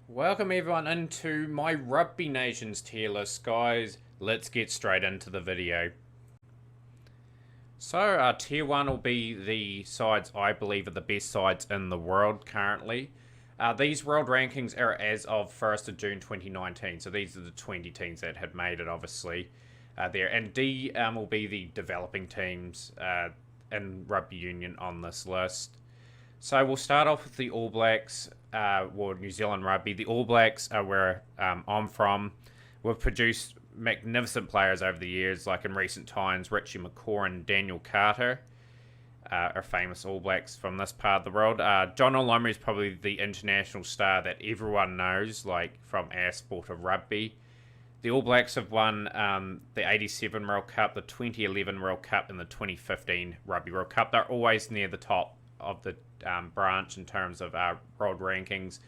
Welcome everyone into my Rugby Nations tier list, guys. Let's get straight into the video. So, tier 1 will be the sides I believe are the best sides in the world currently. These world rankings are as of 1st of June 2019, so these are the 20 teams that had made it, obviously, there. And D will be the developing teams in Rugby Union on this list. So we'll start off with the All Blacks, New Zealand Rugby. The All Blacks are where I'm from. We've produced magnificent players over the years, like in recent times, Richie McCaw and Daniel Carter are famous All Blacks from this part of the world. John Olomu is probably the international star that everyone knows, like from our sport of rugby. The All Blacks have won the 87 World Cup, the 2011 World Cup, and the 2015 Rugby World Cup. They're always near the top of the branch in terms of world rankings,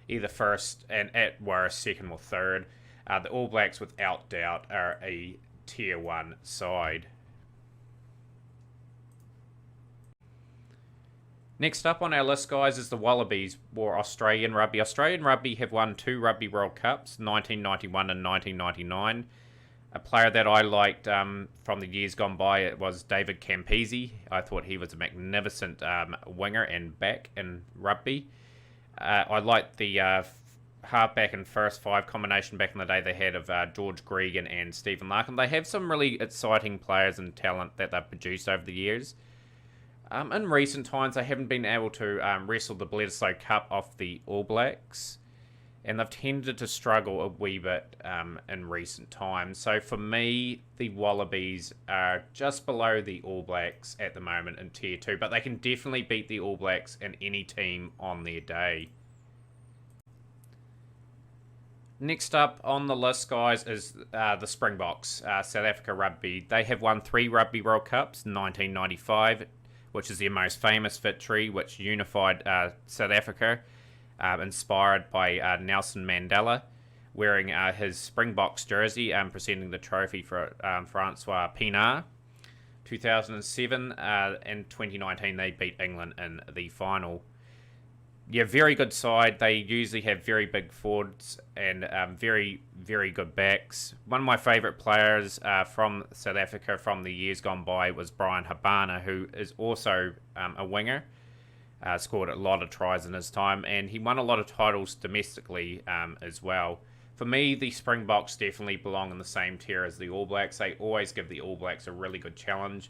either first and at worst second or third. The All Blacks, without doubt, are a tier 1 side. Next up on our list, guys, is the Wallabies, or Australian Rugby. Australian Rugby have won 2 Rugby World Cups, 1991 and 1999. A player that I liked from the years gone by, it was David Campese. I thought he was a magnificent winger and back in rugby. I liked the halfback and first five combination back in the day they had of George Gregan and Stephen Larkham. They have some really exciting players and talent that they've produced over the years. In recent times, they haven't been able to wrestle the Bledisloe Cup off the All Blacks, and they've tended to struggle a wee bit in recent times. So for me, the Wallabies are just below the All Blacks at the moment in Tier 2, but they can definitely beat the All Blacks and any team on their day. Next up on the list, guys, is the Springboks, South Africa Rugby. They have won 3 Rugby World Cups, 1995, which is their most famous victory, which unified South Africa, inspired by Nelson Mandela, wearing his Springboks jersey, presenting the trophy for Francois Pienaar. 2007 and 2019, they beat England in the final. Yeah, very good side. They usually have very big forwards and very, very good backs. One of my favourite players from South Africa from the years gone by was Brian Habana, who is also a winger. Scored a lot of tries in his time, and he won a lot of titles domestically as well. For me, the Springboks definitely belong in the same tier as the All Blacks. They always give the All Blacks a really good challenge,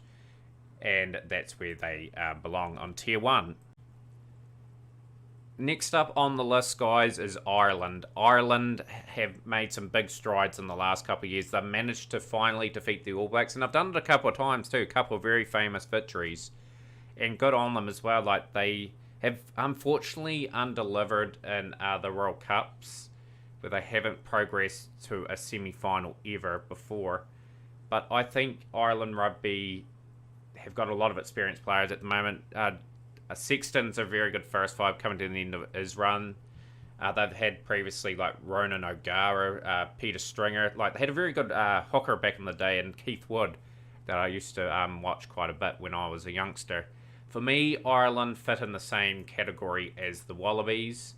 and that's where they belong on tier 1. Next up on the list, guys, is Ireland. Ireland have made some big strides in the last couple of years. They've managed to finally defeat the All Blacks, and I've done it a couple of times too, a couple of very famous victories. And good on them as well. Like, they have unfortunately undelivered in the World Cups, where they haven't progressed to a semi-final ever before. But I think Ireland Rugby have got a lot of experienced players at the moment. Sexton's a very good first five coming to the end of his run. They've had previously like Ronan O'Gara, Peter Stringer. Like, they had a very good hooker back in the day, and Keith Wood, that I used to watch quite a bit when I was a youngster. For me, Ireland fit in the same category as the Wallabies,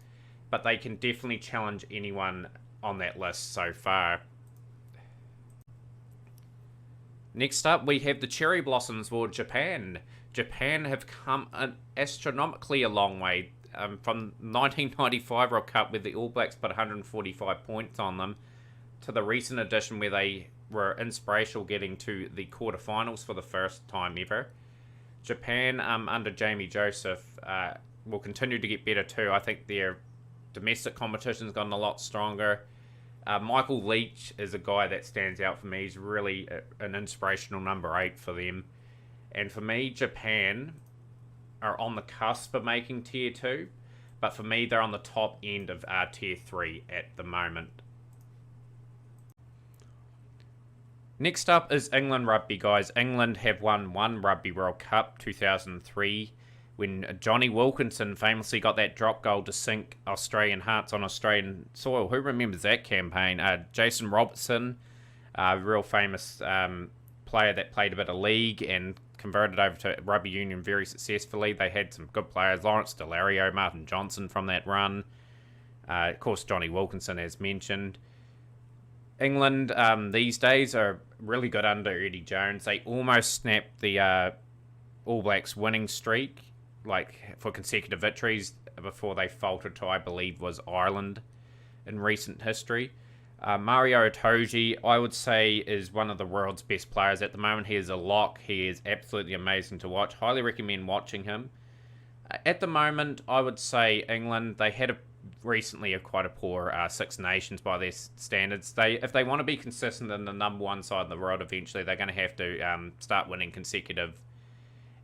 but they can definitely challenge anyone on that list so far. Next up, we have the Cherry Blossoms, or Japan. Japan have come an astronomically a long way from 1995 World Cup, where the All Blacks put 145 points on them, to the recent edition where they were inspirational, getting to the quarterfinals for the first time ever. Japan, under Jamie Joseph, will continue to get better too. I think their domestic competition's gotten a lot stronger. Michael Leach is a guy that stands out for me. He's really an inspirational number 8 for them. And for me, Japan are on the cusp of making Tier 2. But for me, they're on the top end of Tier 3 at the moment. Next up is England Rugby, guys. England have won 1 Rugby World Cup, 2003, when Johnny Wilkinson famously got that drop goal to sink Australian hearts on Australian soil. Who remembers that campaign? Jason Robertson, a real famous player that played a bit of league and converted over to rugby union very successfully. They had some good players, Lawrence Delario, Martin Johnson from that run. Of course, Johnny Wilkinson, as mentioned. England these days are really good under Eddie Jones. They almost snapped the All Blacks winning streak, like for consecutive victories, before they faltered to, I believe, was Ireland in recent history. Mario Itoje, I would say, is one of the world's best players at the moment. He is a lock. He is absolutely amazing to watch. Highly recommend watching him. At the moment, I would say England, they had recently quite a poor Six Nations by their standards. If they want to be consistent in the number one side in the world, eventually they're going to have to start winning consecutive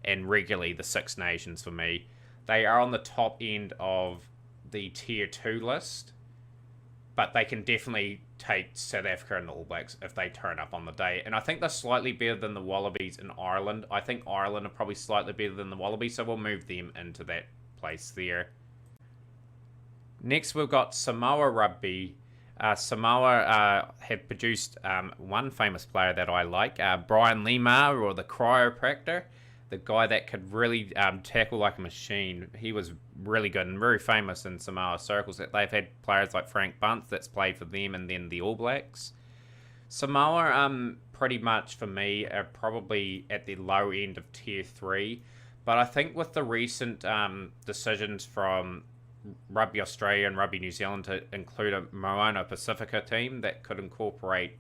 and regularly the Six Nations for me. They are on the top end of the Tier 2 list, but they can definitely take South Africa and the All Blacks if they turn up on the day. And I think they're slightly better than the Wallabies in Ireland. I think Ireland are probably slightly better than the Wallabies, so we'll move them into that place there. Next, we've got Samoa Rugby. Samoa have produced one famous player that I like, Brian Lima, or the chiropractor, the guy that could really tackle like a machine. He was really good and very famous in Samoa circles. They've had players like Frank Bunce that's played for them and then the All Blacks. Samoa, pretty much for me, are probably at the low end of Tier 3. But I think with the recent decisions from Rugby Australia and Rugby New Zealand to include a Moana Pacifica team that could incorporate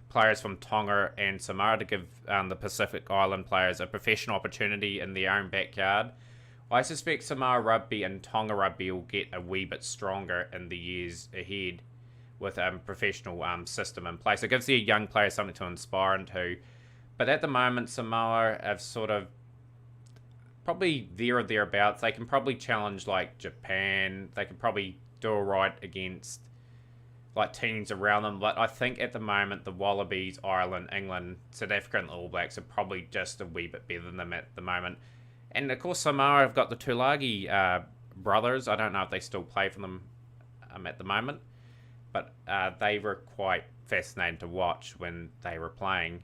players from Tonga and Samoa to give the Pacific Island players a professional opportunity in their own backyard, I suspect Samoa Rugby and Tonga Rugby will get a wee bit stronger in the years ahead with a professional system in place. It gives their young players something to inspire into. But at the moment, Samoa have sort of probably there or thereabouts. They can probably challenge like Japan. They can probably do all right against like teams around them. But I think at the moment the Wallabies, Ireland, England, South Africa and the All Blacks are probably just a wee bit better than them at the moment. And of course Samoa have got the Tulagi brothers. I don't know if they still play for them at the moment. But they were quite fascinating to watch when they were playing.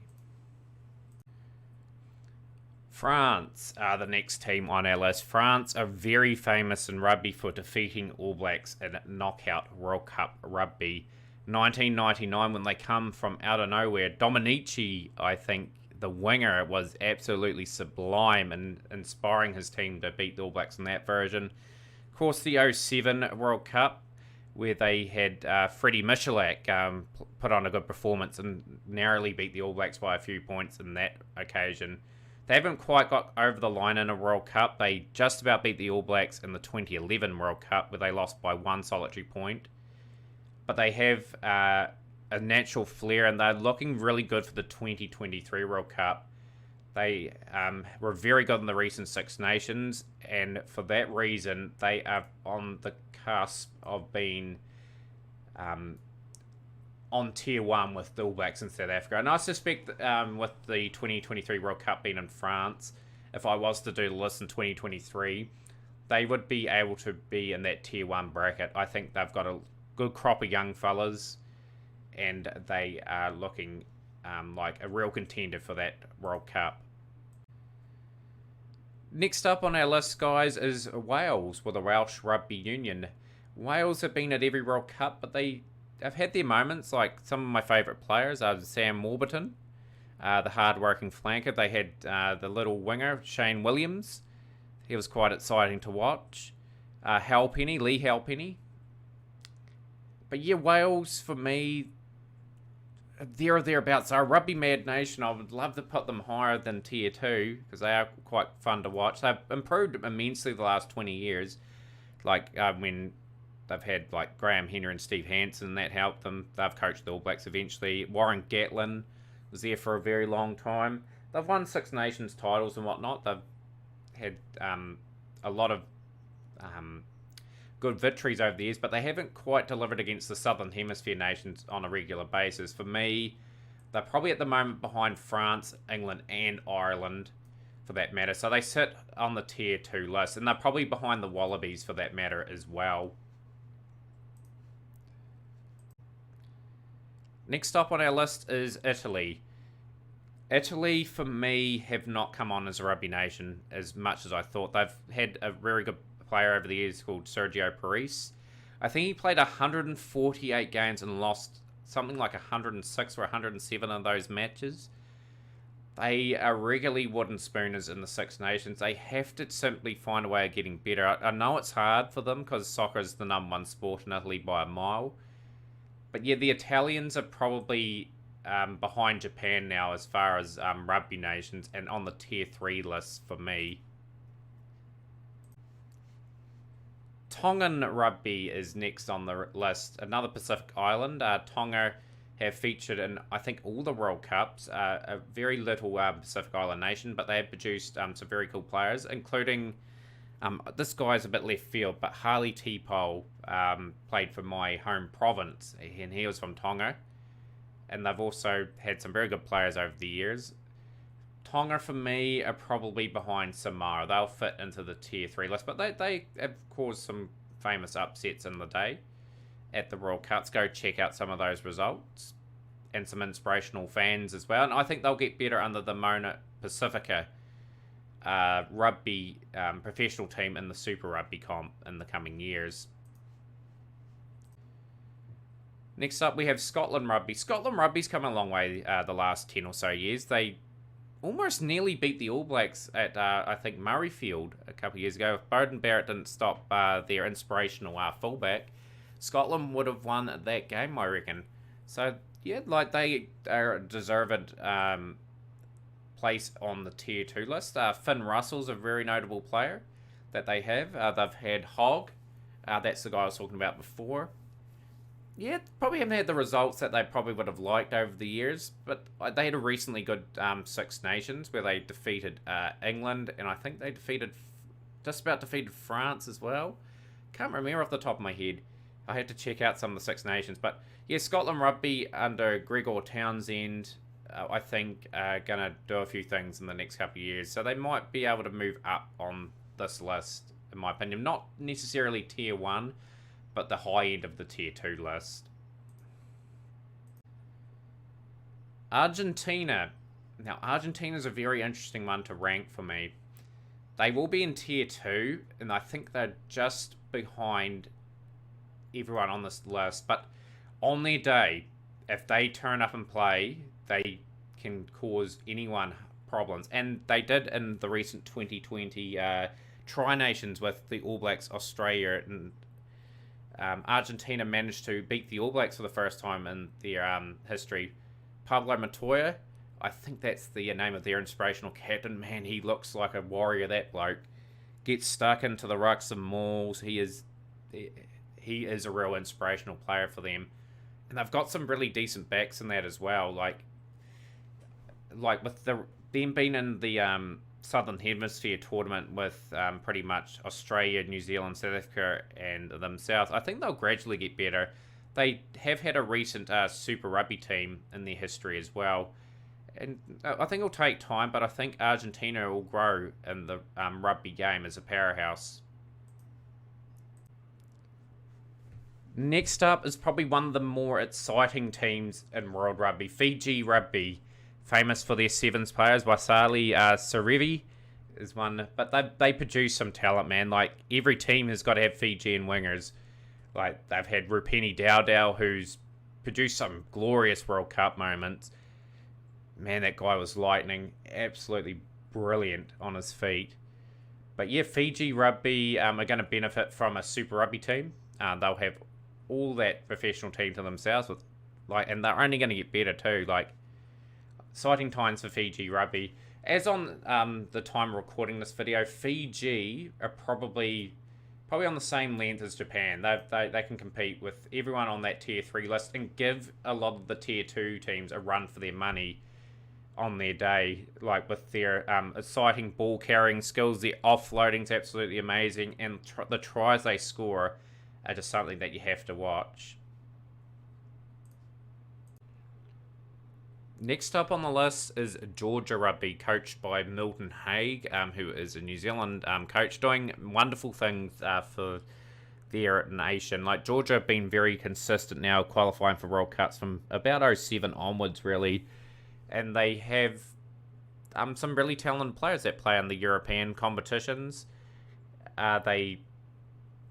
France are the next team on our list. France are very famous in rugby for defeating All Blacks in knockout World Cup rugby. 1999, when they come from out of nowhere, Dominici, I think, the winger, was absolutely sublime in inspiring his team to beat the All Blacks in that version. Of course, the 07 World Cup, where they had Freddie Michalak put on a good performance and narrowly beat the All Blacks by a few points in that occasion. They haven't quite got over the line in a World Cup. They just about beat the All Blacks in the 2011 World Cup, where they lost by one solitary point. But they have a natural flair, and they're looking really good for the 2023 World Cup. They were very good in the recent Six Nations, and for that reason, they are on the cusp of being on Tier 1 with the All Blacks in South Africa. And I suspect with the 2023 World Cup being in France, if I was to do the list in 2023, they would be able to be in that Tier 1 bracket. I think they've got a good crop of young fellas, and they are looking like a real contender for that World Cup. Next up on our list, guys, is Wales with the Welsh Rugby Union. Wales have been at every World Cup, but I've had their moments. Like some of my favourite players are Sam Warburton, the hard-working flanker. They had the little winger, Shane Williams. He was quite exciting to watch. Lee Halpenny. But yeah, Wales, for me, there or thereabouts. They're a rugby mad nation. I would love to put them higher than Tier 2, because they are quite fun to watch. They've improved immensely the last 20 years. Like when they've had like Graham Henry and Steve Hansen, that helped them. They've coached the All Blacks eventually. Warren Gatlin was there for a very long time. They've won Six Nations titles and whatnot. They've had a lot of good victories over the years, but they haven't quite delivered against the Southern Hemisphere nations on a regular basis. For me, they're probably at the moment behind France, England and Ireland, for that matter. So they sit on the Tier 2 list, and they're probably behind the Wallabies for that matter as well. Next up on our list is Italy. Italy, for me, have not come on as a rugby nation as much as I thought. They've had a very good player over the years called Sergio Parise. I think he played 148 games and lost something like 106 or 107 of those matches. They are regularly wooden spooners in the Six Nations. They have to simply find a way of getting better. I know it's hard for them because soccer is the #1 sport in Italy by a mile. But yeah, the Italians are probably behind Japan now as far as rugby nations and on the tier 3 list for me. Tongan rugby is next on the list. Another Pacific island. Tonga have featured in, I think, all the World Cups. A very little Pacific Island nation, but they have produced some very cool players, including, this guy's a bit left field, but Harley T-Pole played for my home province, and he was from Tonga. And they've also had some very good players over the years. Tonga, for me, are probably behind Samoa. They'll fit into the tier 3 list, but they have caused some famous upsets in the day at the World Cups. Go check out some of those results and some inspirational fans as well. And I think they'll get better under the Mona Pacifica rugby professional team in the Super Rugby comp in the coming years. Next up, we have Scotland Rugby. Scotland Rugby's come a long way the last 10 or so years. They almost nearly beat the All Blacks at, I think, Murrayfield a couple of years ago. If Bowden Barrett didn't stop their inspirational fullback, Scotland would have won that game, I reckon. So, yeah, like they are a deserved place on the tier 2 list. Finn Russell's a very notable player that they have. They've had Hogg. That's the guy I was talking about before. Yeah, probably haven't had the results that they probably would have liked over the years, but they had a recently good Six Nations where they defeated England, and I think they just about defeated France as well. Can't remember off the top of my head. I had to check out some of the Six Nations, but yeah, Scotland Rugby under Gregor Townsend, I think, are going to do a few things in the next couple of years, so they might be able to move up on this list, in my opinion. Not necessarily tier 1, but the high end of the tier 2 list. Argentina. Now, Argentina's a very interesting one to rank for me. They will be in tier 2, and I think they're just behind everyone on this list. But on their day, if they turn up and play, they can cause anyone problems. And they did in the recent 2020 Tri-Nations with the All Blacks, Australia, and Argentina managed to beat the All Blacks for the first time in their history. Pablo Montoya, I think that's the name of their inspirational captain. Man, he looks like a warrior, that bloke. Gets stuck into the rucks and mauls. He is a real inspirational player for them. And they've got some really decent backs in that as well. Like with them being in the Southern Hemisphere tournament with pretty much Australia, New Zealand, South Africa, and themselves, I think they'll gradually get better. They have had a recent Super Rugby team in their history as well. And I think it'll take time, but I think Argentina will grow in the rugby game as a powerhouse. Next up is probably one of the more exciting teams in World Rugby, Fiji Rugby. Famous for their sevens players, Wasali Sarevi is one, but they produce some talent, man. Like, every team has got to have Fijian wingers. Like, they've had Rupini Dowdell, who's produced some glorious World Cup moments. Man, that guy was lightning. Absolutely brilliant on his feet. But yeah, Fiji Rugby are going to benefit from a Super Rugby team. They'll have all that professional team to themselves, and they're only going to get better too. Like, exciting times for Fiji Rugby. As on the time recording this video, Fiji are probably on the same length as Japan. They can compete with everyone on that tier 3 list and give a lot of the tier 2 teams a run for their money on their day. Like, with their exciting ball carrying skills, their offloading's absolutely amazing, and the tries they score are just something that you have to watch. Next up on the list is Georgia Rugby, coached by Milton Haig, who is a New Zealand coach, doing wonderful things for their nation. Like, Georgia have been very consistent now, qualifying for World Cups from about 07 onwards, really. And they have some really talented players that play in the European competitions. They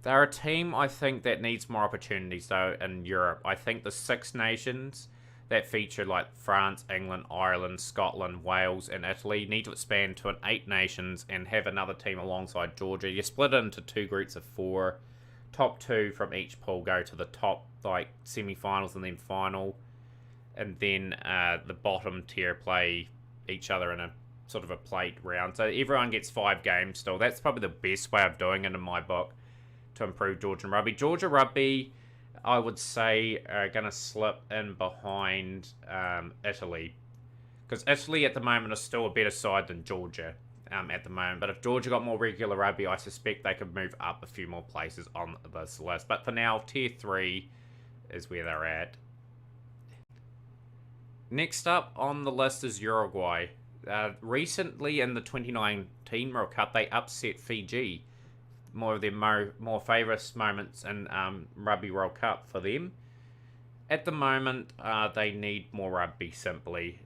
They're a team, I think, that needs more opportunities, though, in Europe. I think the Six Nations that feature, like, France, England, Ireland, Scotland, Wales, and Italy need to expand to an 8 nations and have another team alongside Georgia. You split it into 2 groups of 4. Top 2 from each pool go to the top, like, semi-finals and then final. And then the bottom tier play each other in a sort of a plate round. So everyone gets 5 games still. That's probably the best way of doing it in my book to improve Georgian rugby. Georgia rugby, I would say, are going to slip in behind Italy. Because Italy at the moment is still a better side than Georgia at the moment. But if Georgia got more regular rugby, I suspect they could move up a few more places on this list. But for now, Tier 3 is where they're at. Next up on the list is Uruguay. Recently in the 2019 World Cup, they upset Fiji. More of their more favourite moments in Rugby World Cup for them. At the moment, they need more rugby simply,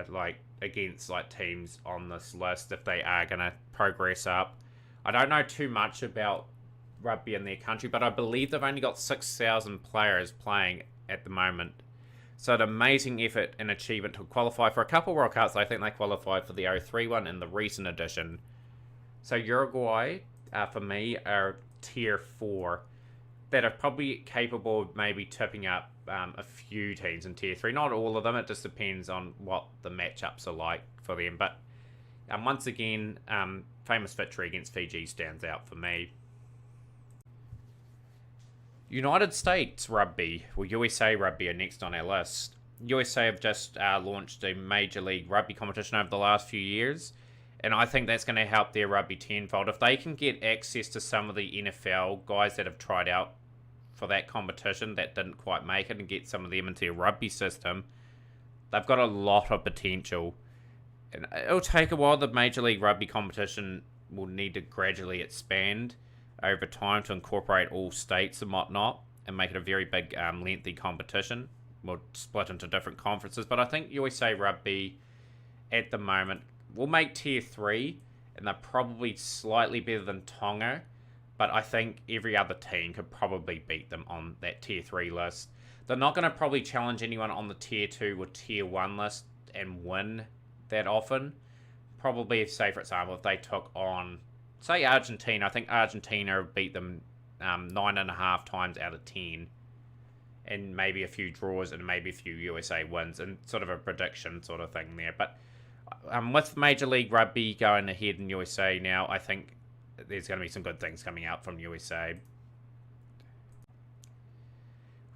like against like teams on this list if they are going to progress up. I don't know too much about rugby in their country, but I believe they've only got 6,000 players playing at the moment. So an amazing effort and achievement to qualify for a couple World Cups. I think they qualified for the 03 one in the recent edition. So Uruguay, for me, are tier 4 that are probably capable of maybe tipping up a few teams in tier 3. Not all of them. It just depends on what the matchups are like for them. But once again, famous victory against Fiji stands out for me. United States Rugby, or USA Rugby, are next on our list. USA have just launched a Major League Rugby competition over the last few years, and I think that's going to help their rugby tenfold. If they can get access to some of the NFL guys that have tried out for that competition that didn't quite make it and get some of them into their rugby system, they've got a lot of potential. And it'll take a while. The Major League Rugby competition will need to gradually expand over time to incorporate all states and whatnot and make it a very big, lengthy competition. We'll split into different conferences, but I think USA Rugby at the moment will make tier 3, and they're probably slightly better than Tonga, but I think every other team could probably beat them on that tier 3 list. They're not going to probably challenge anyone on the tier 2 or tier 1 list and win that often. Probably, say for example, if they took on, say, Argentina, I think Argentina beat them 9.5 times out of 10. And maybe a few draws and maybe a few USA wins and sort of a prediction sort of thing there. But with Major League Rugby going ahead in USA now, I think there's going to be some good things coming out from USA.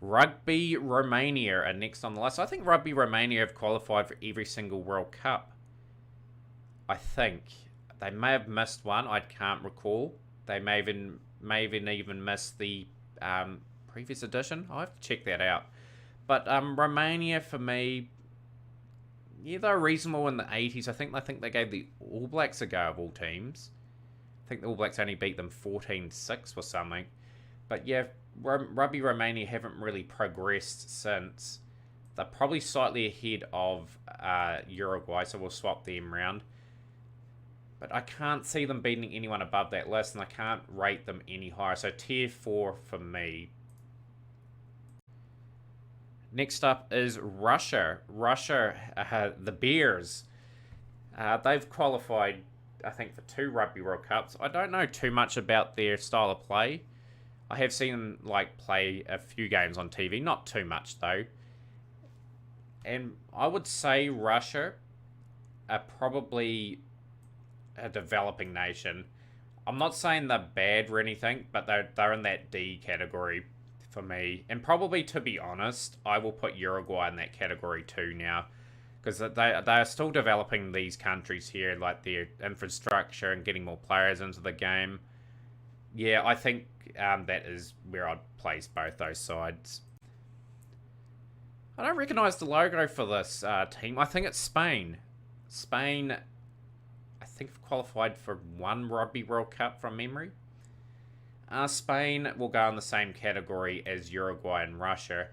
Rugby Romania are next on the list. I think Rugby Romania have qualified for every single World Cup. I think. They may have missed one. I can't recall. They may even missed the previous edition. I'll have to check that out. But Romania, for me, yeah, they're reasonable in the 80s. I think they gave the All Blacks a go of all teams. I think the All Blacks only beat them 14-6 or something. But yeah, Rugby Romania haven't really progressed since. They're probably slightly ahead of Uruguay, so we'll swap them around. But I can't see them beating anyone above that list, and I can't rate them any higher. So tier 4 for me. Next up is Russia. Russia, the Bears. They've qualified, I think, for 2 Rugby World Cups. I don't know too much about their style of play. I have seen them play a few games on TV, not too much though. And I would say Russia are probably a developing nation. I'm not saying they're bad or anything, but they're in that D category for me. And probably, to be honest, I will put Uruguay in that category too now, because they are still developing these countries here, like their infrastructure and getting more players into the game. Yeah, I think that is where I'd place both those sides. I don't recognise the logo for this team. I think it's Spain. Spain, I think, qualified for 1 Rugby World Cup from memory. Spain will go in the same category as Uruguay and Russia.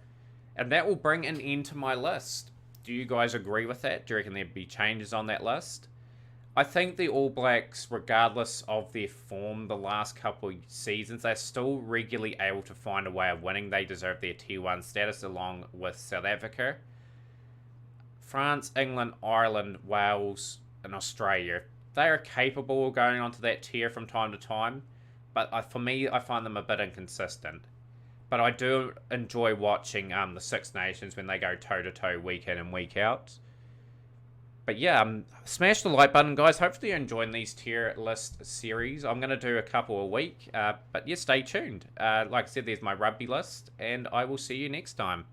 And that will bring an end to my list. Do you guys agree with that? Do you reckon there'd be changes on that list? I think the All Blacks, regardless of their form the last couple of seasons, they're still regularly able to find a way of winning. They deserve their Tier 1 status along with South Africa. France, England, Ireland, Wales, and Australia. They are capable of going onto that tier from time to time, but for me, I find them a bit inconsistent. But I do enjoy watching the Six Nations when they go toe to toe week in and week out. But yeah, smash the like button, guys. Hopefully, you're enjoying these tier list series. I'm going to do a couple a week. But yeah, stay tuned. Like I said, there's my rugby list, and I will see you next time.